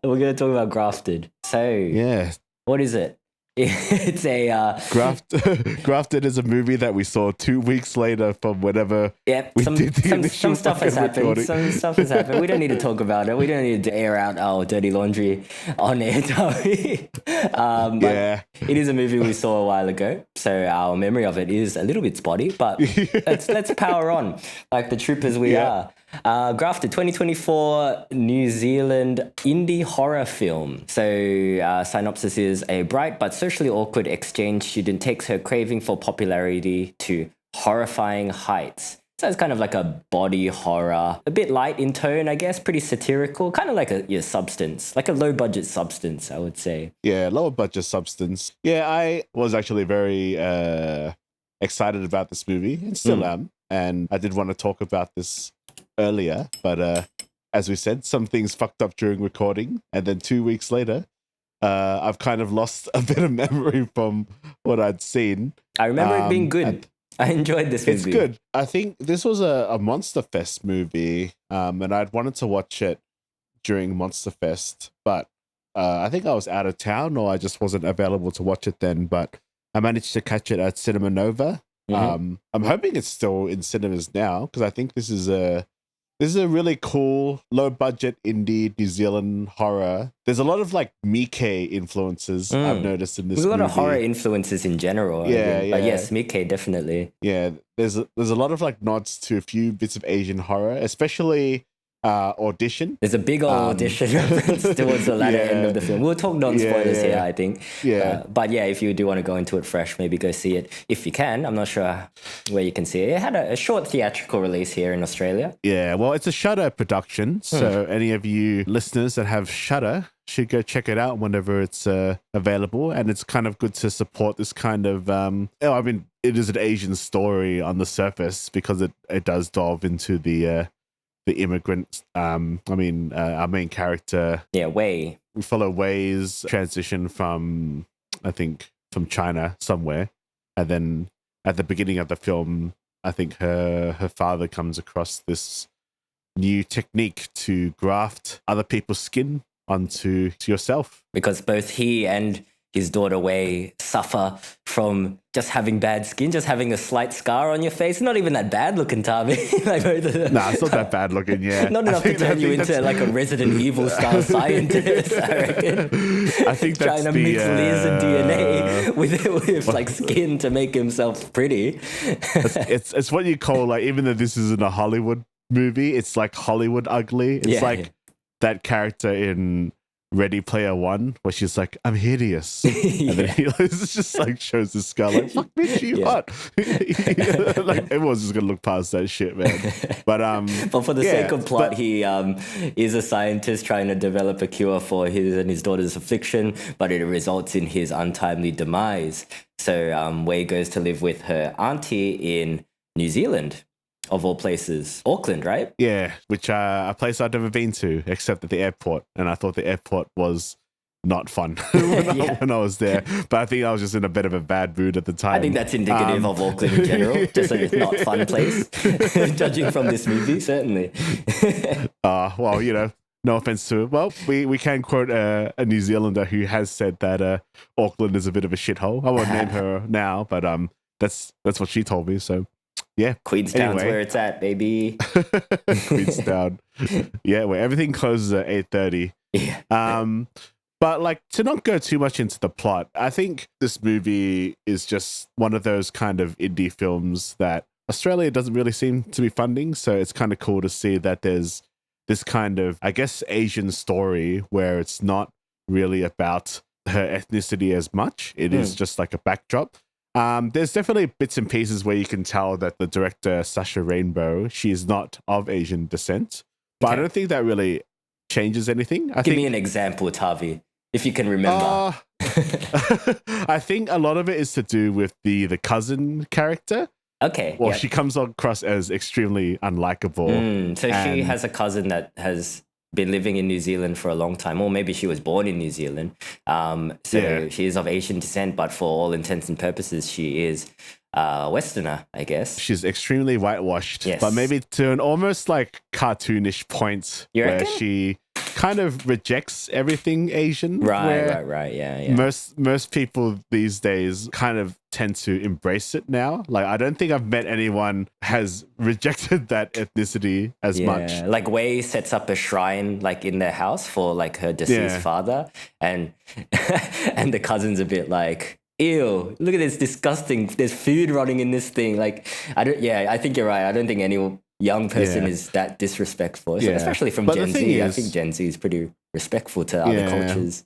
We're going to talk about Grafted. So, Yeah, what is it? It's a Grafted is a movie that we saw 2 weeks later from whenever yep. we Some did the some initial some stuff has fucking happened. recording. Some stuff has happened. We don't need to talk about it. We don't need to air out our dirty laundry on air, Tommy. But Yeah. it is a movie we saw a while ago, so our memory of it is a little bit spotty. But let's power on like the troopers we Yeah. are. Grafted 2024 New Zealand indie horror film. So, synopsis is a bright but socially awkward exchange student takes her craving for popularity to horrifying heights. So it's kind of like a body horror, a bit light in tone, I guess, pretty satirical, kind of like a Substance, like a low budget Substance, I would say. Yeah, lower budget Substance. Yeah, I was actually very excited about this movie and still am. And I did want to talk about this earlier, but as we said, some things fucked up during recording. And then 2 weeks later, I've kind of lost a bit of memory from what I'd seen. I remember it being good. I enjoyed this movie. It's good. I think this was a Monster Fest movie, and I'd wanted to watch it during Monster Fest, but I think I was out of town or I just wasn't available to watch it then, but I managed to catch it at Cinema Nova. I'm hoping it's still in cinemas now because I think this is a really cool, low budget indie New Zealand horror. There's a lot of like Miike influences I've noticed in this There's a lot movie. of horror influences in general. Yeah, yeah. But yes, Miike definitely. Yeah, there's a lot of like nods to a few bits of Asian horror, especially Audition. There's a big old audition reference towards the latter end of the film. We'll talk non-spoilers here, I think. Yeah. But yeah, if you do want to go into it fresh, maybe go see it if you can. I'm not sure where you can see it. It had a short theatrical release here in Australia. Yeah, well, it's a Shudder production, so any of you listeners that have Shudder should go check it out whenever it's available. And it's kind of good to support this kind of, it is an Asian story on the surface because it does delve into the immigrant, our main character. Yeah, Wei. We follow Wei's transition from China somewhere. And then at the beginning of the film, I think her father comes across this new technique to graft other people's skin onto yourself. Because both he and his daughter Wei suffer from just having bad skin, just having a slight scar on your face. Not even that bad looking, Tommy. Like both of them. Nah, it's not that bad looking, yeah. Not enough to turn you into like a Resident Evil style scientist, I reckon. I think that's trying to mix lizard DNA with like skin to make himself pretty. It's what you call, like, even though this isn't a Hollywood movie, it's like Hollywood ugly. It's that character in Ready Player One where she's like, I'm hideous. And then he just like shows the skull like, fuck bitch, you hot. Like everyone's just gonna look past that shit, man. But for the sake of plot, he is a scientist trying to develop a cure for his and his daughter's affliction, but it results in his untimely demise. So Wei goes to live with her auntie in New Zealand, of all places. Auckland, right? Yeah, which a place I'd never been to except at the airport, and I thought the airport was not fun when I was there. But I think I was just in a bit of a bad mood at the time. I think that's indicative of Auckland in general, just a not fun place. Judging from this movie, certainly. Well, no offense to it. Well, we can quote a New Zealander who has said that Auckland is a bit of a shithole. I won't name her now, but that's what she told me. So yeah, Queenstown's where it's at, baby. Queenstown. Yeah, where everything closes at 8:30. Yeah. But like, to not go too much into the plot, I think this movie is just one of those kind of indie films that Australia doesn't really seem to be funding. So it's kind of cool to see that there's this kind of, I guess, Asian story where it's not really about her ethnicity as much. It is just like a backdrop. There's definitely bits and pieces where you can tell that the director, Sasha Rainbow, she is not of Asian descent. But I don't think that really changes anything. Give me an example, Tavi, if you can remember. I think a lot of it is to do with the cousin character. Okay. Well, she comes across as extremely unlikable. So she has a cousin that has been living in New Zealand for a long time, or maybe she was born in New Zealand. She is of Asian descent, but for all intents and purposes, she is Westerner, I guess. She's extremely whitewashed, yes. But maybe to an almost like cartoonish point you where reckon? she kind of rejects everything Asian. Right. Yeah. Most people these days kind of tend to embrace it now. Like, I don't think I've met anyone has rejected that ethnicity as much. Like Wei sets up a shrine like in their house for like her deceased father, and and the cousin's a bit like, ew, look at this disgusting, there's food rotting in this thing. Like, I think you're right. I don't think any young person is that disrespectful, so, especially from Gen Z. I think Gen Z is pretty respectful to other cultures.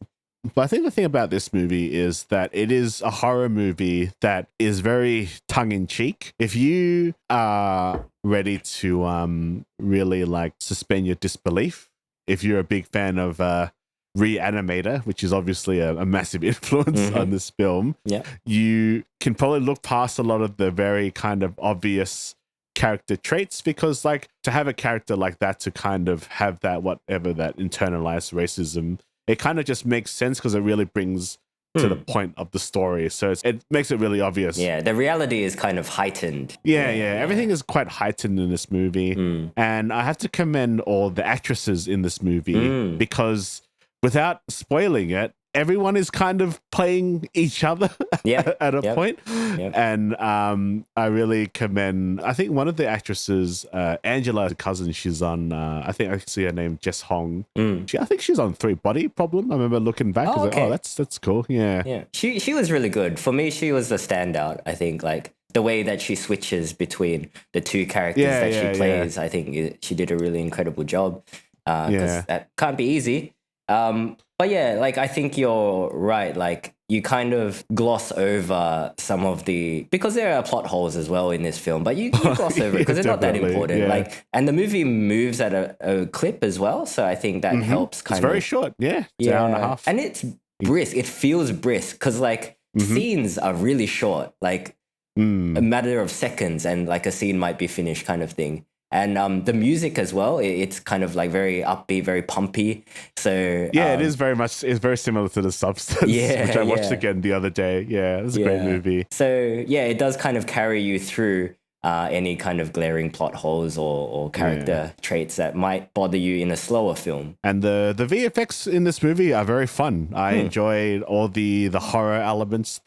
But I think the thing about this movie is that it is a horror movie that is very tongue-in-cheek. If you are ready to really like suspend your disbelief, if you're a big fan of Reanimator, which is obviously a massive influence on this film, you can probably look past a lot of the very kind of obvious character traits, because like to have a character like that to kind of have that that internalized racism, it kind of just makes sense because it really brings to the point of the story. So it makes it really obvious. Yeah, the reality is kind of heightened. Yeah. Everything is quite heightened in this movie. And I have to commend all the actresses in this movie because without spoiling it, everyone is kind of playing each other at a point. And I really commend, I think one of the actresses, Angela's cousin, she's on, I think I see her name, Jess Hong. I think she's on 3 Body Problem. I remember looking back. I was like, that's cool. Yeah. She was really good. For me, she was the standout, I think, like the way that she switches between the two characters that she plays. I think she did a really incredible job because that can't be easy. But yeah, like I think you're right. Like you kind of gloss over some of because there are plot holes as well in this film, but you gloss over it because they're not that important. Yeah. Like, and the movie moves at a clip as well, so I think that helps. It's very short. Yeah, it's an hour and a half, and it's brisk. It feels brisk because like scenes are really short, like a matter of seconds, and like a scene might be finished, kind of thing. And the music as well, it's kind of like very upbeat, very pumpy. So it is very much, it's very similar to The Substance, which I watched again the other day. Yeah, it's a great movie. So yeah, it does kind of carry you through any kind of glaring plot holes or character traits that might bother you in a slower film. And the VFX in this movie are very fun. I enjoyed all the horror elements,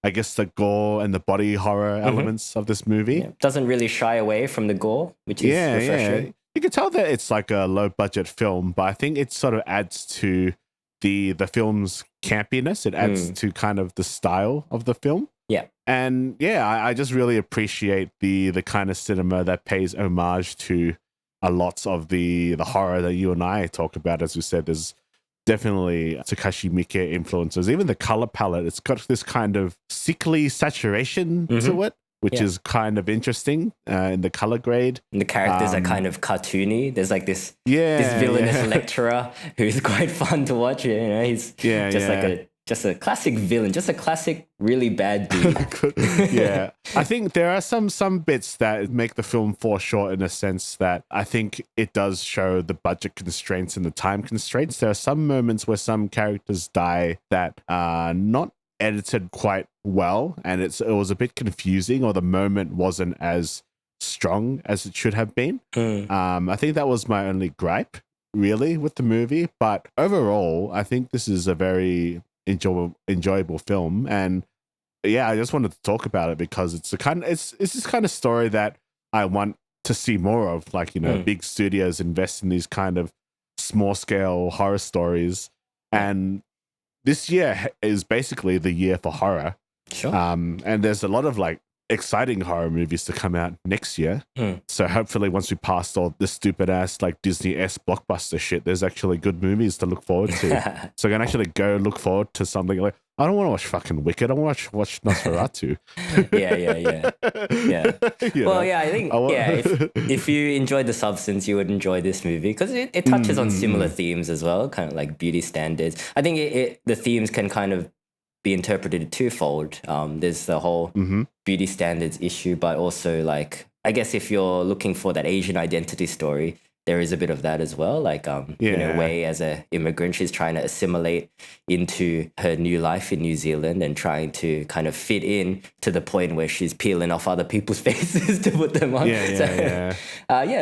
I guess the gore and the body horror elements of this movie. Yeah. Doesn't really shy away from the gore, which is refreshing. Yeah. You can tell that it's like a low budget film, but I think it sort of adds to the film's campiness. It adds to kind of the style of the film. Yeah. And I just really appreciate the kind of cinema that pays homage to a lot of the horror that you and I talk about. As we said, there's definitely Takashi Miike influences. Even the color palette, it's got this kind of sickly saturation to it, which is kind of interesting in the color grade. And the characters are kind of cartoony. There's like this villainous lecturer who's quite fun to watch. You know, he's just a classic villain, just a classic really bad dude. I think there are some bits that make the film fall short in a sense that I think it does show the budget constraints and the time constraints. There are some moments where some characters die that are not edited quite well, and it was a bit confusing, or the moment wasn't as strong as it should have been. I think that was my only gripe really with the movie, but overall I think this is a very enjoyable film. And I just wanted to talk about it because it's this kind of story that I want to see more of. Like, you know, big studios invest in these kind of small scale horror stories, and this year is basically the year for horror. Sure. And there's a lot of like exciting horror movies to come out next year. So hopefully once we pass all this stupid ass like Disney-esque blockbuster shit, there's actually good movies to look forward to. So I can actually go look forward to something like, I don't want to watch fucking Wicked. I want to watch Nosferatu. Well, I think if you enjoyed The Substance, you would enjoy this movie because it touches on similar themes as well, kind of like beauty standards. I think the themes can kind of be interpreted twofold. There's the whole beauty standards issue, but also like, I guess if you're looking for that Asian identity story, there is a bit of that as well. Like, Wei as a immigrant, she's trying to assimilate into her new life in New Zealand and trying to kind of fit in to the point where she's peeling off other people's faces to put them on. A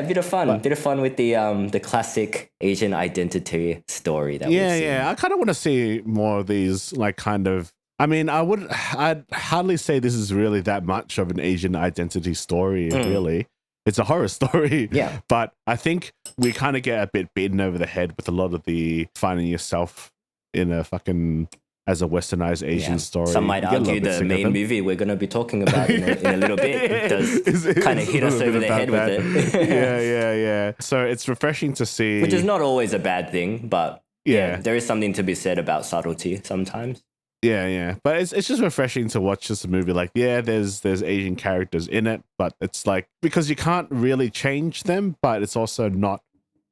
bit of fun. A bit of fun with the classic Asian identity story that we've seen. I kind of want to see more of these, like, kind of. I mean, I'd hardly say this is really that much of an Asian identity story, really. It's a horror story. Yeah. But I think we kind of get a bit beaten over the head with a lot of the finding yourself in a fucking, as a westernized Asian story. Some might argue the main movie we're going to be talking about in a little bit does kind of hit us over the head with it. Yeah. So it's refreshing to see. Which is not always a bad thing, but there is something to be said about subtlety sometimes. Yeah. But it's just refreshing to watch this movie. Like, there's Asian characters in it, but it's like, because you can't really change them, but it's also not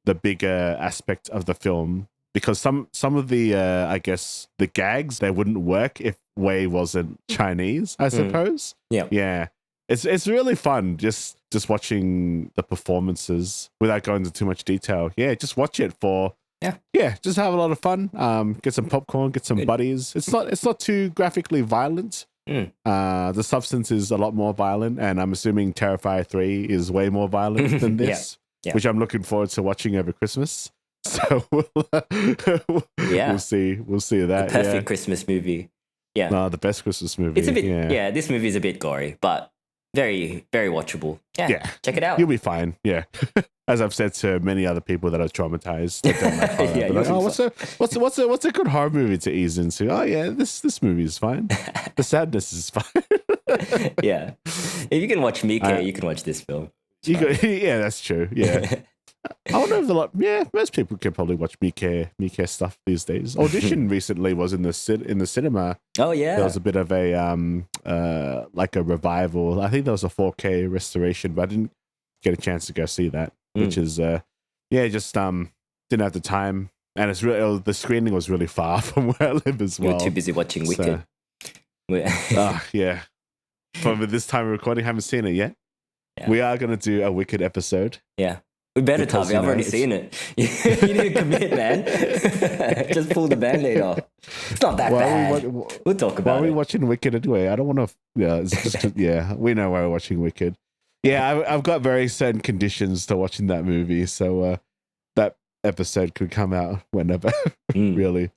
the bigger aspect of the film. Because some of the, I guess, the gags, they wouldn't work if Wei wasn't Chinese, I suppose. Yeah. It's really fun just watching the performances without going into too much detail. Yeah, just watch it for... Yeah, just have a lot of fun. Get some popcorn, get some buddies. It's not too graphically violent. The substance is a lot more violent, and I'm assuming Terrifier 3 is way more violent than this, which I'm looking forward to watching over Christmas. So we'll see that. The perfect Christmas movie. Yeah. No, the best Christmas movie. It's a bit this movie is a bit gory, but very, very watchable. Yeah. Check it out. You'll be fine. Yeah. As I've said to many other people that are traumatized, that don't like horror, what's a good horror movie to ease into? Oh yeah, this movie is fine. The sadness is fine. Yeah, if you can watch Miike, you can watch this film. Yeah, that's true. Yeah, I don't know if most people can probably watch Miike stuff these days. Audition recently was in the cinema. Oh yeah, there was a bit of a like a revival. I think there was a 4K restoration, but I didn't get a chance to go see that. Which is just didn't have the time, and it's really the screening was really far from where I live as well. You're too busy watching Wicked. Yeah. From this time of recording, haven't seen it yet. Yeah. We are going to do a Wicked episode. Yeah, we better, Tavi. I've already seen it. You need to commit, man. Just pull the Band-Aid off. It's not that bad. We'll talk about it. Why are we watching Wicked anyway? I don't want to. Yeah, it's just we know why we're watching Wicked. Yeah, I've got very certain conditions to watching that movie, so that episode could come out whenever, really.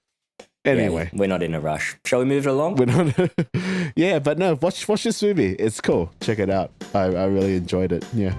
Anyway, we're not in a rush. Shall we move it along? We're not. Yeah, but no, watch this movie. It's cool. Check it out. I really enjoyed it. Yeah.